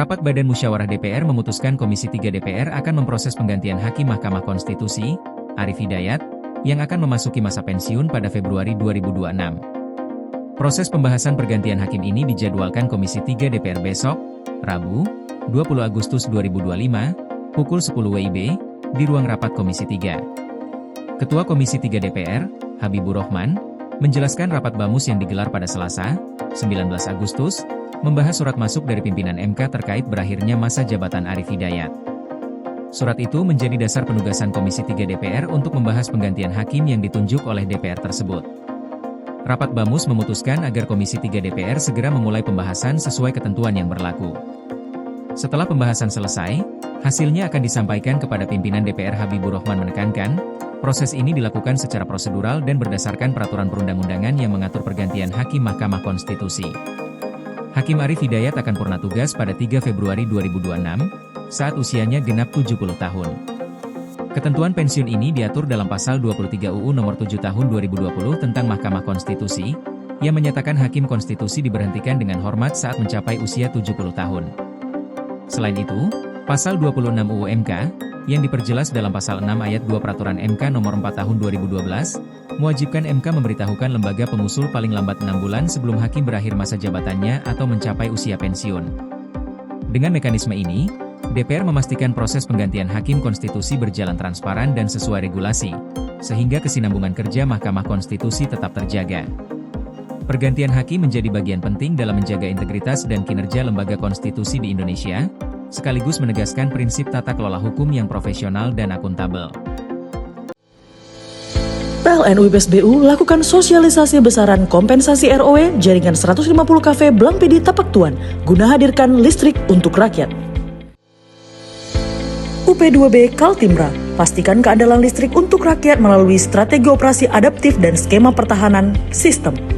Rapat Badan Musyawarah DPR memutuskan Komisi 3 DPR akan memproses penggantian Hakim Mahkamah Konstitusi, Arief Hidayat, yang akan memasuki masa pensiun pada Februari 2026. Proses pembahasan pergantian hakim ini dijadwalkan Komisi 3 DPR besok, Rabu, 20 Agustus 2025, pukul 10 WIB, di ruang rapat Komisi 3. Ketua Komisi 3 DPR, Habibur Rahman, menjelaskan rapat BAMUS yang digelar pada Selasa, 19 Agustus, membahas surat masuk dari pimpinan MK terkait berakhirnya masa jabatan Arief Hidayat. Surat itu menjadi dasar penugasan Komisi 3 DPR untuk membahas penggantian hakim yang ditunjuk oleh DPR tersebut. Rapat BAMUS memutuskan agar Komisi 3 DPR segera memulai pembahasan sesuai ketentuan yang berlaku. Setelah pembahasan selesai, hasilnya akan disampaikan kepada pimpinan DPR. Habibur Rahman menekankan, proses ini dilakukan secara prosedural dan berdasarkan peraturan perundang-undangan yang mengatur pergantian hakim Mahkamah Konstitusi. Hakim Arief Hidayat akan purna tugas pada 3 Februari 2026, saat usianya genap 70 tahun. Ketentuan pensiun ini diatur dalam pasal 23 UU Nomor 7 Tahun 2020 tentang Mahkamah Konstitusi, yang menyatakan hakim konstitusi diberhentikan dengan hormat saat mencapai usia 70 tahun. Selain itu, pasal 26 UU MK, yang diperjelas dalam pasal 6 ayat 2 Peraturan MK Nomor 4 Tahun 2012, mewajibkan MK memberitahukan lembaga pengusul paling lambat 6 bulan sebelum hakim berakhir masa jabatannya atau mencapai usia pensiun. Dengan mekanisme ini, DPR memastikan proses penggantian hakim konstitusi berjalan transparan dan sesuai regulasi, sehingga kesinambungan kerja Mahkamah Konstitusi tetap terjaga. Pergantian hakim menjadi bagian penting dalam menjaga integritas dan kinerja lembaga konstitusi di Indonesia, sekaligus menegaskan prinsip tata kelola hukum yang profesional dan akuntabel. PLN UIPSBU lakukan sosialisasi besaran kompensasi ROW jaringan 150 kV Blang PD Tapak Tuan guna hadirkan listrik untuk rakyat. UP2B Kaltimra, pastikan keandalan listrik untuk rakyat melalui strategi operasi adaptif dan skema pertahanan sistem.